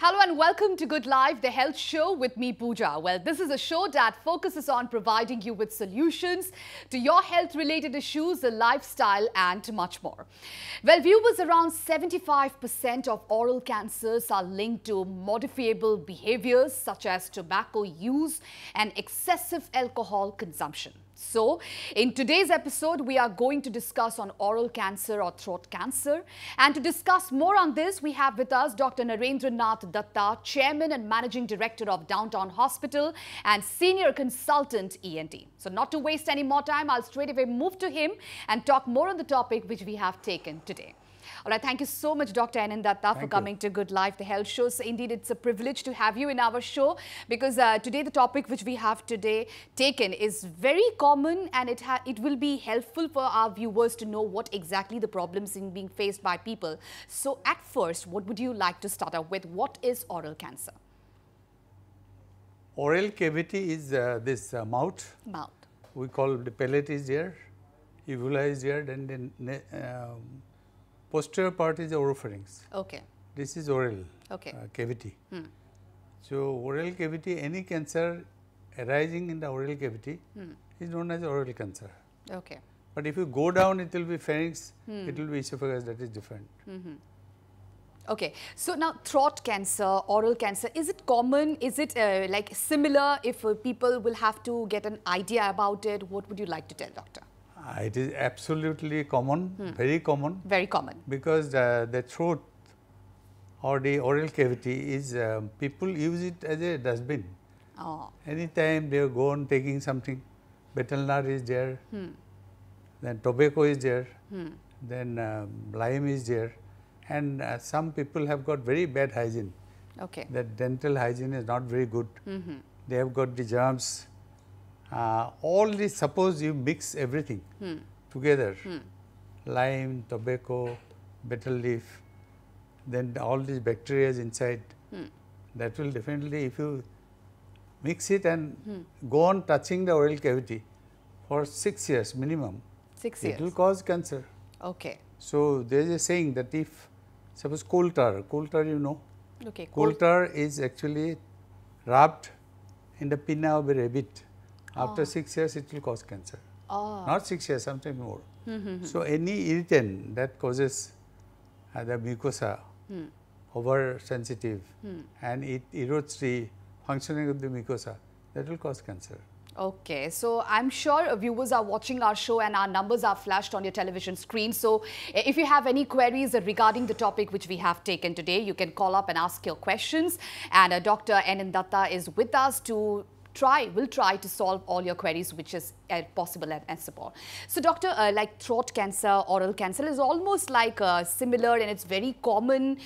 Hello and welcome to Good Life, the health show with me, Pooja. Well, this is a show that focuses on providing you with solutions to your health-related issues, the lifestyle and much more. Well, viewers, around 75% of oral cancers are linked to modifiable behaviors such as tobacco use and excessive alcohol consumption. So, in today's episode, we are going to discuss on oral cancer or throat cancer. And to discuss more on this, we have with us Dr. Narendranath Datta, Chairman and Managing Director of Downtown Hospital and Senior Consultant ENT. So, not to waste any more time, I'll straight away move to him and talk more on the topic which we have taken today. All right, thank you so much, Dr. N. Datta, for coming to Good Life, the health show. So indeed, it's a privilege to have you in our show because today the topic which we have today taken is very common and it will be helpful for our viewers to know what exactly the problems in being faced by people. So at first, what would you like to start out with? What is oral cancer? Oral cavity is this mouth. Mouth. We call the palate is there, uvula is there, then posterior part is the oropharynx. Okay. This is oral cavity. So, oral cavity, any cancer arising in the oral cavity is known as oral cancer. Okay. But if you go down, it will be pharynx, it will be esophagus, that is different. Okay, so now throat cancer, oral cancer, is it common? Is it like similar? If people will have to get an idea about it, what would you like to tell, doctor? It is absolutely common, very common. Very common. Because the throat or the oral cavity is, people use it as a dustbin. Oh. Anytime they go on taking something, betel nut is there, then tobacco is there, then lime is there, and some people have got very bad hygiene. Okay. The dental hygiene is not very good. They have got the germs. All this, suppose you mix everything together, lime, tobacco, betel leaf, then all these bacteria inside, that will definitely, if you mix it and go on touching the oral cavity for 6 years minimum, 6 years. it will cause cancer. Okay. So, there is a saying that if, suppose coal tar you know, Okay. coal tar is actually rubbed in the pinna of a rabbit. After 6 years, it will cause cancer. Not 6 years, sometimes more. So, any irritant that causes the mucosa oversensitive and it erodes the functioning of the mucosa, that will cause cancer. Okay, so I'm sure viewers are watching our show and our numbers are flashed on your television screen. So if you have any queries regarding the topic which we have taken today, you can call up and ask your questions. And Dr. N. Datta is with us to will try to solve all your queries which is possible and support. So doctor, like throat cancer, oral cancer is almost like similar and it's very common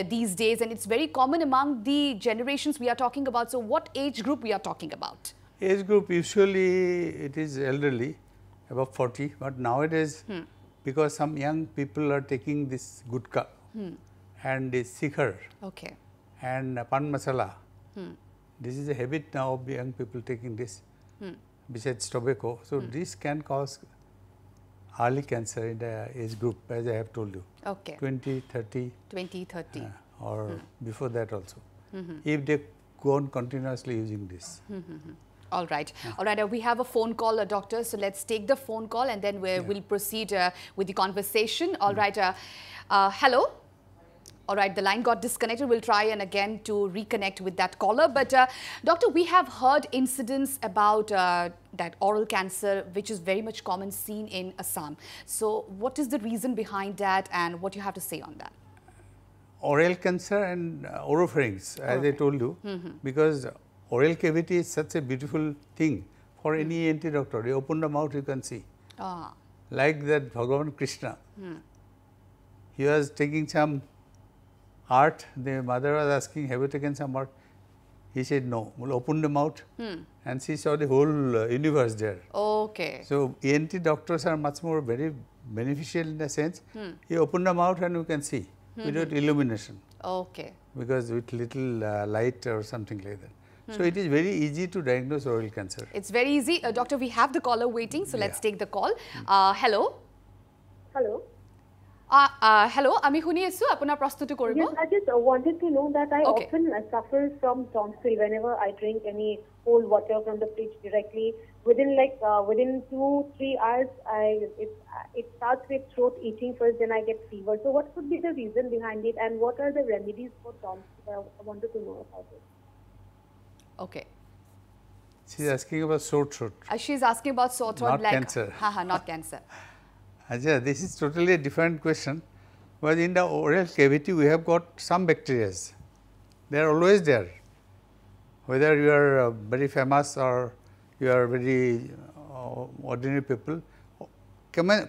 these days and it's very common among the generations we are talking about. So what age group we are talking about? Age group usually it is elderly, above 40, but nowadays because some young people are taking this gutka and this sikhar and pan masala. This is a habit now of the young people taking this besides tobacco. So, this can cause early cancer in the age group, as I have told you. Okay. 20, 30. 20, 30. Or before that also. If they go on continuously using this. All right. All right. We have a phone call, doctor. So let's take the phone call and then we'll proceed with the conversation. All right. Hello. All right, the line got disconnected. We'll try and again to reconnect with that caller. But doctor, we have heard incidents about that oral cancer, which is very much common seen in Assam. So what is the reason behind that and what you have to say on that? Oral cancer and oropharynx, as I told you, because oral cavity is such a beautiful thing for any ENT doctor. You open the mouth, you can see. Like that Bhagavan Krishna, he was taking some art, the mother was asking, have you taken some art? He said no. Well, open the mouth and she saw the whole universe there. Okay. So, ENT doctors are much more very beneficial in the sense, you open the mouth and you can see without illumination. Okay. Because with little light or something like that. So, it is very easy to diagnose oral cancer. It's very easy. Doctor, we have the caller waiting. So, let's take the call. Hello. Hello. Hello, আমি শুনি আছো আপোনাৰ প্ৰশ্নটো কৰিব Yes, I just wanted to know that I Okay. often suffer from tonsil whenever I drink any cold water from the fridge directly. Within 2-3 hours, it starts with throat itching first, then I get fever. So what could be the reason behind it, and what are the remedies for tonsil? I wanted to know about it. Okay. She's asking about sore throat. She's asking about sore throat, Not like cancer. not cancer. Ajay, this is totally a different question. But in the oral cavity, we have got some bacteria. They are always there. Whether you are very famous or you are very ordinary people,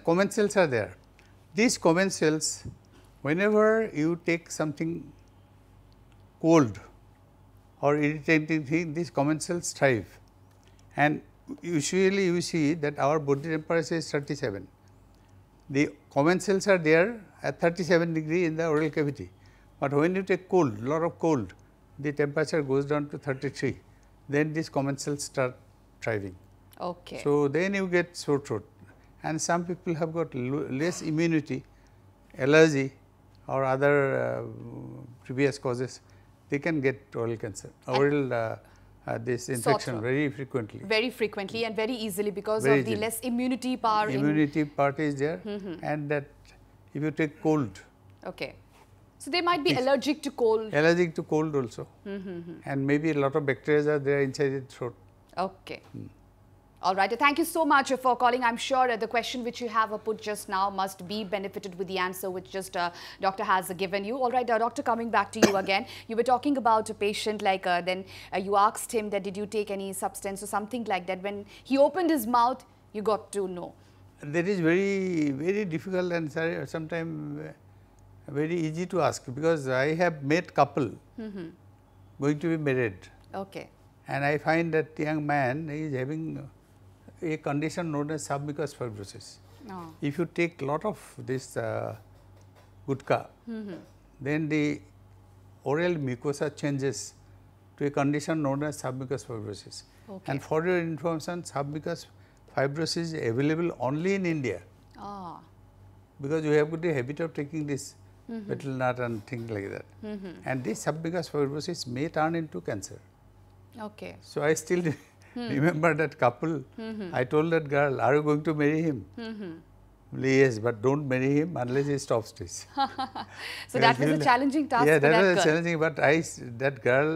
commensals are there. These commensals, whenever you take something cold or irritating thing, these commensals thrive. And usually you see that our body temperature is 37. The commensals are there at 37 degree in the oral cavity, but when you take cold, lot of cold, the temperature goes down to 33. Then these commensals start thriving. Okay. So then you get sore throat, and some people have got less immunity, allergy, or other previous causes. They can get oral cancer, oral this infection throat. very frequently. Very frequently and very easily because Very of the easily. less immunity power. Immunity part is there, and that if you take cold, Okay. So they might be allergic to cold. allergic to cold also, and maybe a lot of bacteria are there inside the throat. Okay. All right. Thank you so much for calling. I'm sure the question which you have put just now must be benefited with the answer which just doctor has given you. All right, doctor, coming back to you again. You were talking about a patient like then you asked him that did you take any substance or something like that. When he opened his mouth, you got to know. That is very difficult and sometimes very easy to ask, because I have met couple going to be married, Okay. and I find that young man is having a condition known as submucous fibrosis. Oh. If you take lot of this gutka, then the oral mucosa changes to a condition known as submucous fibrosis. Okay. And for your information, submucous fibrosis is available only in India, Ah. because you have got the habit of taking this betel nut and things like that. And this submucous fibrosis may turn into cancer. Okay. So I still remember that couple. I told that girl, "Are you going to marry him?" Yes, but don't marry him unless he stops this. So that was a challenging task Yeah, for that that was girl. challenging. But that girl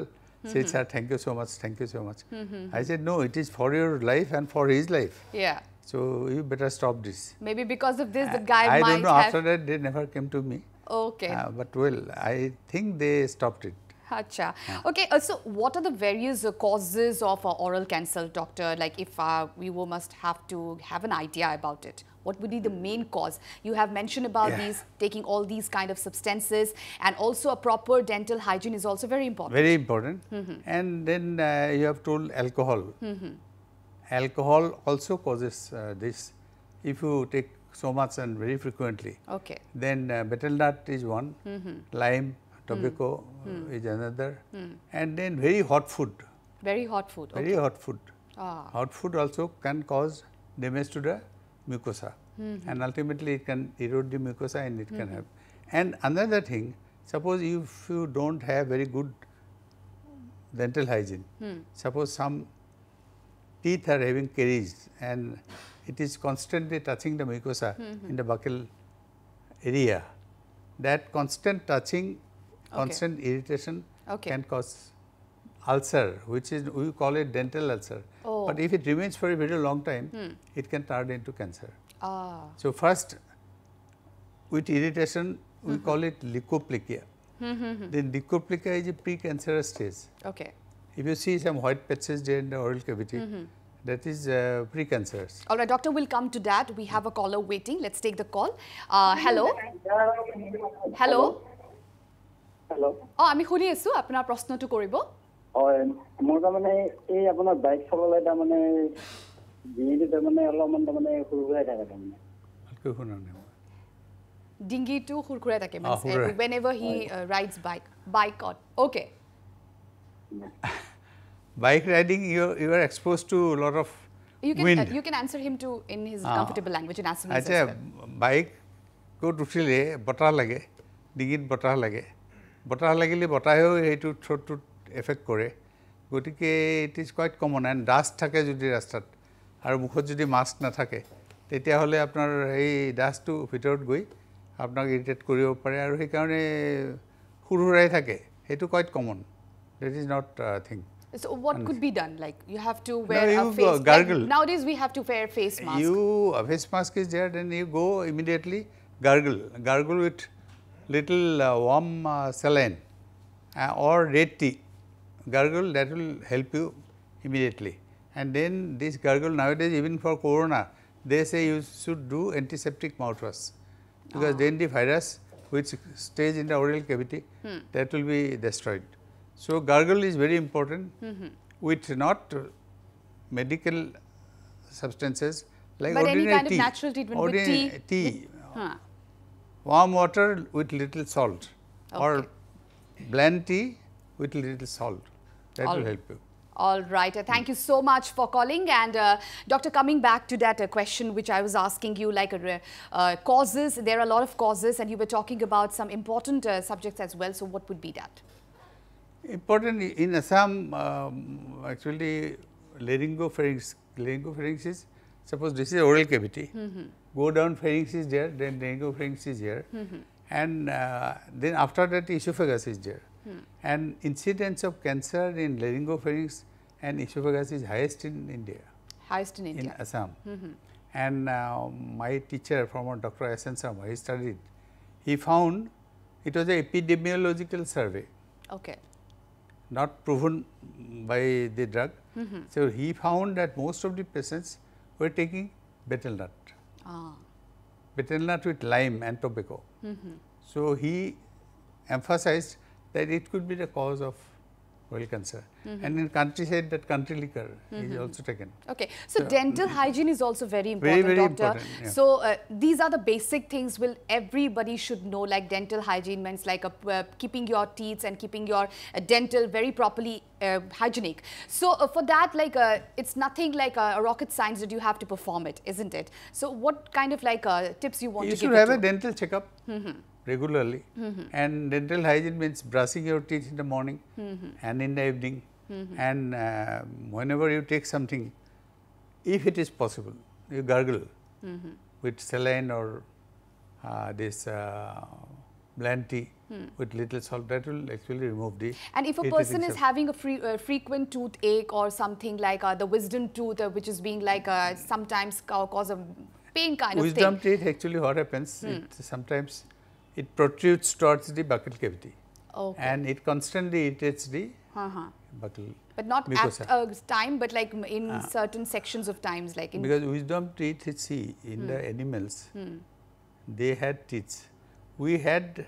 said, "Sir, thank you so much, thank you so much." I said, "No, it is for your life and for his life. Yeah. So you better stop this." Maybe because of this, the guy I might don't know. have. After that, they never came to me. Okay. But well, I think they stopped it. Acha. Okay, so what are the various causes of oral cancer, doctor? Like if we must have to have an idea about it. What would be the main cause? You have mentioned about these, taking all these kind of substances, and also a proper dental hygiene is also very important. Very important. And then you have told alcohol. Alcohol also causes this. If you take so much and very frequently, Okay. then betel nut is one, lime, tobacco is another, and then very hot food. Very hot food. Okay. Very hot food. Ah. Hot food also can cause damage to the mucosa, and ultimately it can erode the mucosa and it can have. And another thing, suppose if you don't have very good dental hygiene, suppose some teeth are having caries and it is constantly touching the mucosa in the buccal area, that constant touching, constant irritation Okay. can cause ulcer, which is, we call it dental ulcer. Oh. But if it remains for a very long time, it can turn into cancer. Ah. So first, with irritation, we call it leukoplakia. Then leukoplakia is a pre-cancerous stage. Okay. If you see some white patches there in the oral cavity, that is pre-cancerous. All right, doctor, we'll come to that. We have a caller waiting. Let's take the call. Hello. Hello. Hello. আমি শুনি আছো আপোনাৰ প্ৰশ্নটো কৰিব মোৰ তাৰমানে এই আপোনাৰ বাইক চলালে তাৰমানে ডিঙিটো তাৰমানে অলপমান তাৰমানে খুৰখুৰাই থাকে তাৰমানে ভালকৈ শুনা নাই মই। ডিঙিটো খুৰখুৰাই থাকে খুৰখুৰাই। whenever he rides bike on. Okay. Bike riding, you are exposed to a lot of wind. You can answer him to in his comfortable language in Assamese. আচ্ছা, as well. বাইক ক'ত উঠিলে বতাহ লাগে, ডিঙিত বতাহ লাগে, বতাহ লাগিলে বতাহেও সেইটো থ্ৰ'টটোত এফেক্ট কৰে, গতিকে it is quiet common. And dust থাকে যদি ৰাস্তাত আৰু মুখত যদি মাস্ক নাথাকে তেতিয়াহ'লে আপোনাৰ এই ডাষ্টটো ভিতৰত গৈ আপোনাক ইৰিটেট কৰিব পাৰে আৰু সেইকাৰণে সুৰসুৰাই থাকে, সেইটো quiet common, that is not thing. So what could be done? Like you have to wear a face gargle. Like nowadays we have to wear face mask. A face mask is there, then you go immediately gargle with little warm saline or red tea. Gargle, that will help you immediately. And then this gargle nowadays, even for corona, they say you should do antiseptic mouthwash, because then the virus which stays in the oral cavity, that will be destroyed. So gargle is very important with not medical substances like but ordinary any kind tea, of natural treatment with tea. Warm water with little salt, or bland tea with little salt, that will help you. All right. Thank you so much for calling. And Doctor, coming back to that question which I was asking you, like causes, there are a lot of causes, and you were talking about some important subjects as well. So what would be that? Important in Assam, actually laryngopharynx is, suppose this is oral cavity, go down pharynx is there, then laryngopharynx is here, and then after that esophagus is there. And incidence of cancer in laryngopharynx and esophagus is highest in India. Highest in India. In Assam. And my teacher, former Dr. S.N. Sharma, he studied, he found it was an epidemiological survey. Okay. Not proven by the drug. So he found that most of the patients were taking betel nut. Betel nut with lime and tobacco. So he emphasized that it could be the cause of oral cancer. And in countryside, that country liquor is also taken. Okay. So dental hygiene is also very important, very doctor. important, yeah. So these are the basic things will everybody should know, like dental hygiene means like keeping your teeth and keeping your dental very properly hygienic. So for that, like it's nothing like a rocket science that you have to perform it, isn't it? So what kind of like tips you want to give? You should have a dental checkup regularly, and dental hygiene means brushing your teeth in the morning and in the evening, and whenever you take something, if it is possible, you gargle with saline or this bland tea with little salt, that will actually remove the. And if a person is having a frequent toothache or something like the wisdom tooth, which is being like sometimes cause a pain kind of thing. Wisdom teeth, actually what happens, it sometimes it protrudes towards the buccal cavity, and it constantly irritates the buccal but not mucosa. at a time, but like in certain sections of times, like in because wisdom teeth, see, in the animals, they had teeth. We had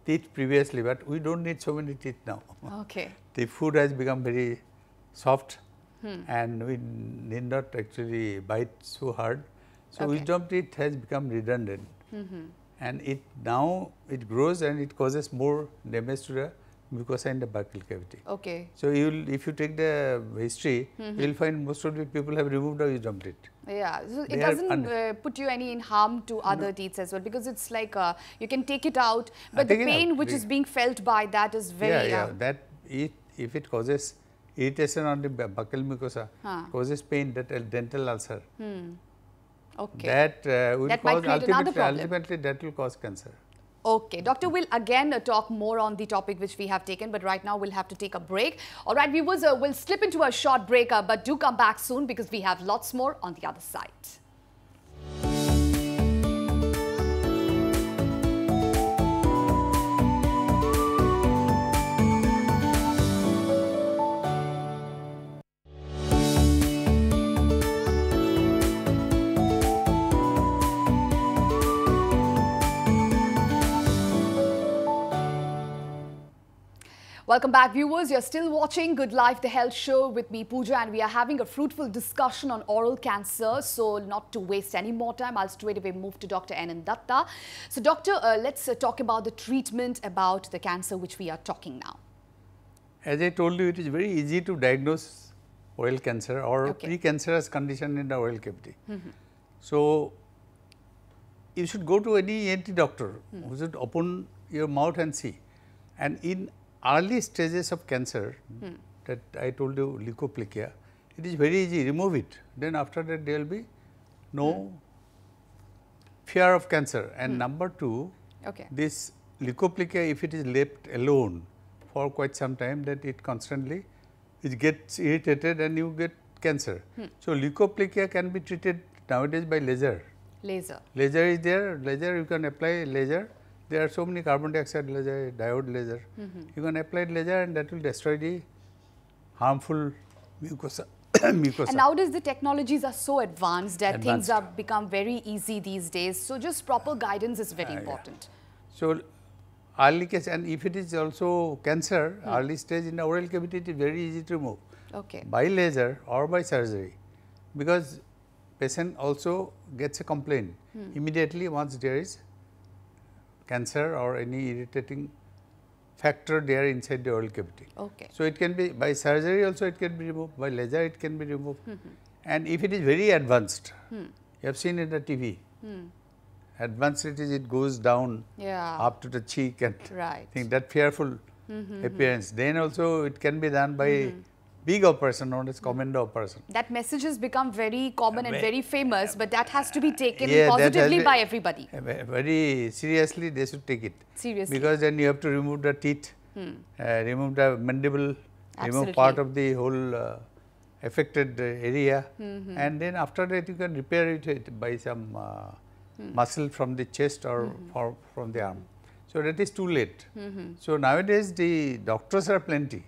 teeth previously, but we don't need so many teeth now. Okay. The food has become very soft, and we need not actually bite so hard. So wisdom teeth has become redundant. And it now it grows and it causes more damage to the mucosa in the buccal cavity. Okay. So if you take the history, you will find most of the people have removed the wisdom teeth. Yeah, so it doesn't put you any in harm to other teeth as well, because it's like you can take it out, but the pain which is being felt by that is very that if it causes irritation on the buccal mucosa, causes pain, that dental ulcer. Okay. That will that might cause create another problem. ultimately that will cause cancer. Okay, doctor, we'll again talk more on the topic which we have taken, but right now we'll have to take a break. All right, viewers, we'll slip into a short break, but do come back soon because we have lots more on the other side. Welcome back, viewers. You're still watching Good Life, the health show with me, Pooja, and we are having a fruitful discussion on oral cancer. So not to waste any more time, I'll straight away move to Dr. N. Datta. So doctor, let's talk about the treatment about the cancer which we are talking now. As I told you, it is very easy to diagnose oral cancer or precancerous condition in the oral cavity. So you should go to any ENT doctor who should open your mouth and see. And in early stages of cancer that I told you, leukoplakia, it is very easy, remove it. Then after that there will be no fear of cancer. And number two, this leukoplakia, if it is left alone for quite some time, that it constantly it gets irritated and you get cancer. So leukoplakia can be treated nowadays by laser. Laser is there, laser you can apply laser. There are so many carbon dioxide laser, diode laser. You can apply laser and that will destroy the harmful mucosa. And nowadays the technologies are so advanced that things have become very easy these days. So just proper guidance is very important. So early case, and if it is also cancer, early stage in the oral cavity, it is very easy to remove by laser or by surgery, because patient also gets a complaint immediately once there is cancer or any irritating factor there inside the oral cavity. So it can be by surgery also, it can be removed, by laser it can be removed. And if it is very advanced, you have seen in the TV, advanced it is, it goes down up to the cheek and think that fearful appearance. Then also it can be done by big operation known as commando operation. That message has become very common and very famous, but that has to be taken positively by everybody. Very seriously they should take it. Seriously. Because then you have to remove the teeth, remove the mandible, remove part of the whole affected area, and then after that you can repair it by some muscle from the chest or from the arm. So that is too late. So nowadays the doctors are plenty.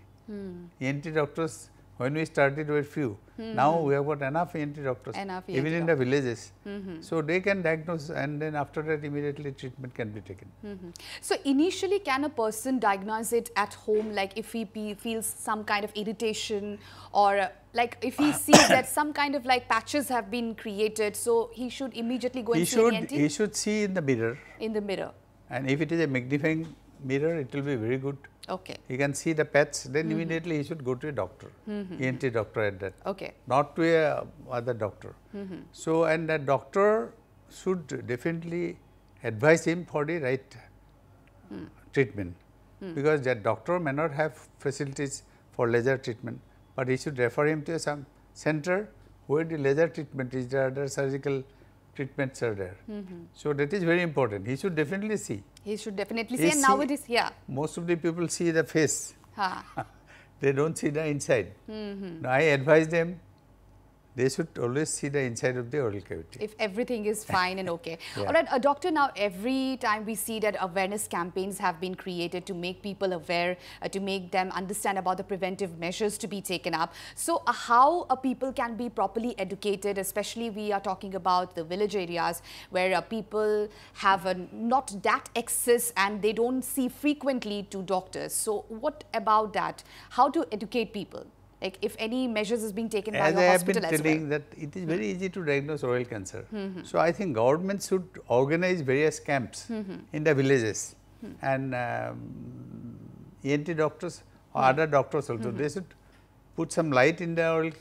ENT doctors, when we started were few. Now we have got enough ENT doctors, even in the villages. So they can diagnose, and then after that immediately treatment can be taken. So initially, can a person diagnose it at home, like if he feels some kind of irritation, or like if he sees that some kind of like patches have been created, so he should immediately go and see an ENT? He should see in the mirror. In the mirror. And if it is a magnifying mirror, it will be very good. He can see the patch, then immediately he should go to a doctor, ENT doctor at that, not to a other doctor. So, and the doctor should definitely advise him for the right treatment, because that doctor may not have facilities for laser treatment, but he should refer him to some center where the laser treatment is there, other surgical treatments are there. So that is very important. He should definitely see. He should definitely see, and nowadays, most of the people see the face. They don't see the inside. Now I advise them, they should always see the inside of the oral cavity. If everything is fine and okay. All right, doctor, now every time we see that awareness campaigns have been created to make people aware, to make them understand about the preventive measures to be taken up. So how people can be properly educated, especially we are talking about the village areas where people have not that access and they don't see frequently to doctors. So what about that? How to educate people? Like if any measures is being taken by the hospital as well. As I have been telling that it is very easy to diagnose oral cancer. So I think government should organize various camps in the villages, and ENT doctors or other doctors also, they should put some light in the oral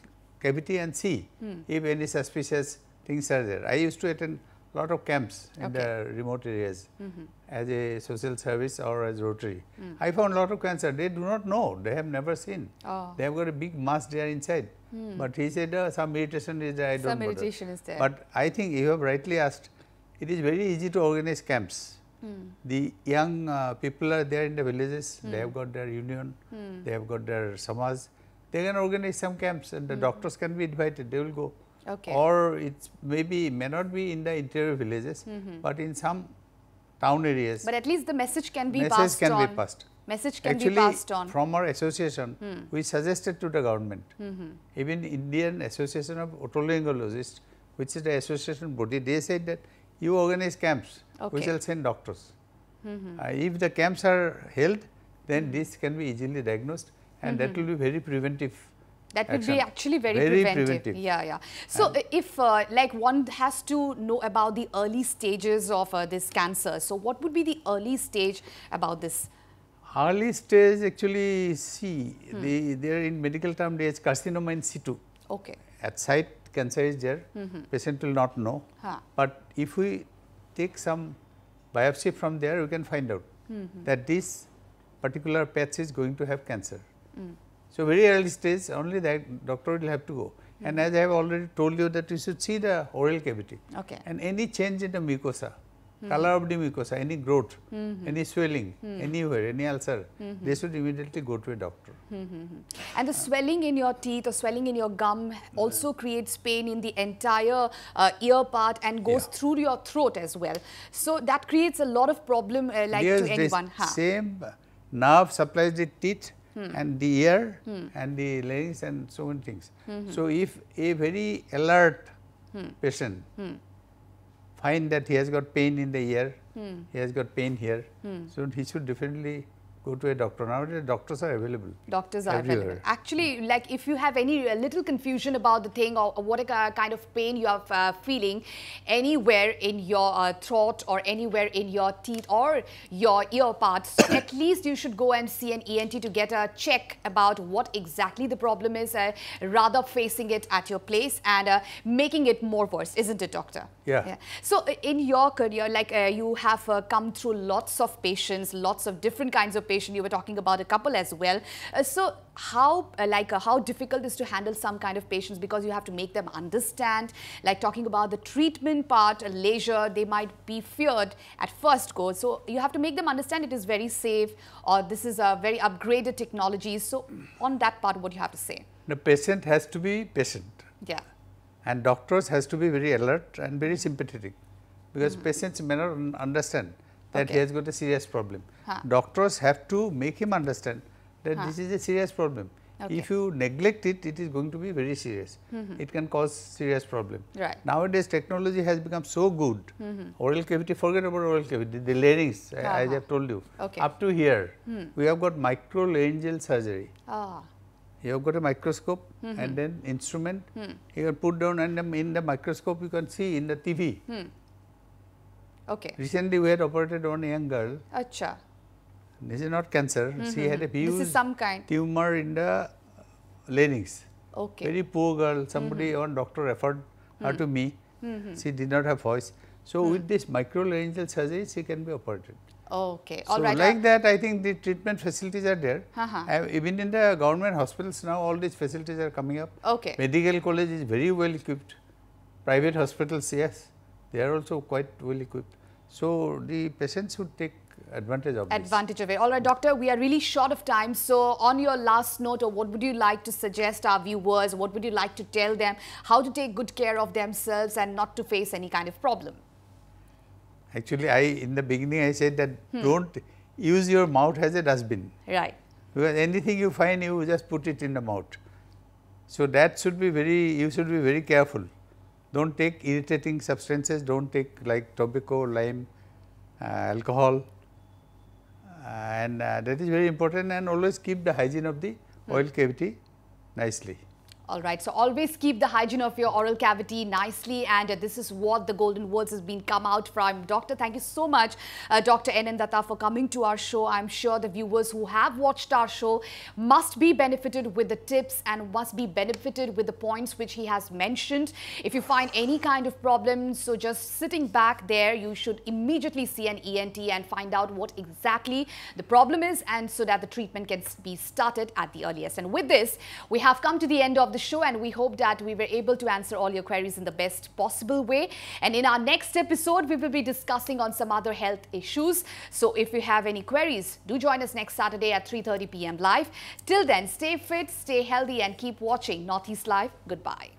cavity and see if any suspicious things are there. I used to attend a lot of camps in the remote areas as a social service or as Rotary. I found a lot of cancer. They do not know. They have never seen. They have got a big mass there inside. But he said some irritation is there. I don't know. Some irritation is there. But I think you have rightly asked. It is very easy to organize camps. The young people are there in the villages. They have got their union. They have got their samaj. They can organize some camps, and the doctors can be invited. They will go. Or it may not be in the interior villages, but in some town areas. But at least the message can be passed on. Message can be passed on. From our association, we suggested to the government, even Indian Association of Otolaryngologists, which is the association body, they said that you organize camps, we shall send doctors. If the camps are held, then this can be easily diagnosed, and that will be very preventive. That would be actually very preventive. So if like one has to know about the early stages of this cancer, so what would be the early stage about this? Early stage actually, see, they are in medical term there is carcinoma in situ. At site cancer is there, patient will not know. But if we take some biopsy from there, we can find out that this particular patch is going to have cancer. So, very early stage only that doctor will have to go. And as I have already told you that you should see the oral cavity and any change in the mucosa, color of the mucosa, any growth, any swelling, anywhere, any ulcer, they should immediately go to a doctor. And the swelling in your teeth or swelling in your gum also creates pain in the entire ear part and goes through your throat as well. So, that creates a lot of problem like to anyone. Same nerve supplies the teeth and the ear and the larynx and so many things. So, if a very alert patient find that he has got pain in the ear, he has got pain here, so he should definitely go to a doctor. Nowadays doctors are available. Doctors are available. Actually, like if you have any little confusion about the thing or what kind of pain you are feeling anywhere in your throat or anywhere in your teeth or your ear parts, so at least you should go and see an ENT to get a check about what exactly the problem is, rather facing it at your place and making it more worse, isn't it, doctor? Yeah. So in your career, like you have come through lots of patients, lots of different kinds of patients. You were talking about a couple as well. So how how difficult is to handle some kind of patients, because you have to make them understand, like talking about the treatment part, leisure, they might be feared at first go. So you have to make them understand it is very safe or this is a very upgraded technology. So on that part, what do you have to say? The patient has to be patient. Yeah. And doctors has to be very alert and very sympathetic, because patients may not understand that he has got a serious problem. Doctors have to make him understand that this is a serious problem. If you neglect it, it is going to be very serious. It can cause serious problem. Right. Nowadays technology has become so good. Oral cavity, forget about oral cavity, the larynx, as I have told you, up to here, we have got microlaryngeal surgery. You have got a microscope and then instrument, you can put down, and in the microscope you can see in the TV. Recently we had operated on a young girl. This is not cancer, she had a huge tumor in the larynx. Very poor girl, somebody, one doctor referred her to me, she did not have voice. So with this microlaryngeal surgery, she can be operated. So like that, I think the treatment facilities are there. Even in the government hospitals now, all these facilities are coming up. Medical college is very well equipped. Private hospitals, yes, they are also quite well equipped. So the patients should take advantage of it. All right, doctor, we are really short of time. So on your last note, or what would you like to suggest our viewers? What would you like to tell them? How to take good care of themselves and not to face any kind of problem? Actually, in the beginning I said that don't use your mouth as a dustbin. Right. Because anything you find, you just put it in the mouth. So that should be you should be very careful. Don't take irritating substances, don't take like tobacco, lime, alcohol, and that is very important, and always keep the hygiene of the oral cavity nicely. All right, so always keep the hygiene of your oral cavity nicely, and this is what the golden words has been come out from. Doctor, thank you so much, Dr. N.N. Datta, for coming to our show. I'm sure the viewers who have watched our show must be benefited with the tips and must be benefited with the points which he has mentioned. If you find any kind of problem, so just sitting back there, you should immediately see an ENT and find out what exactly the problem is, and so that the treatment can be started at the earliest. And with this, we have come to the end of the show, and we hope that we were able to answer all your queries in the best possible way. And in our next episode, we will be discussing on some other health issues. So if you have any queries, do join us next Saturday at 3:30 p.m. live. Till then, stay fit, stay healthy, and keep watching Northeast Live. Goodbye.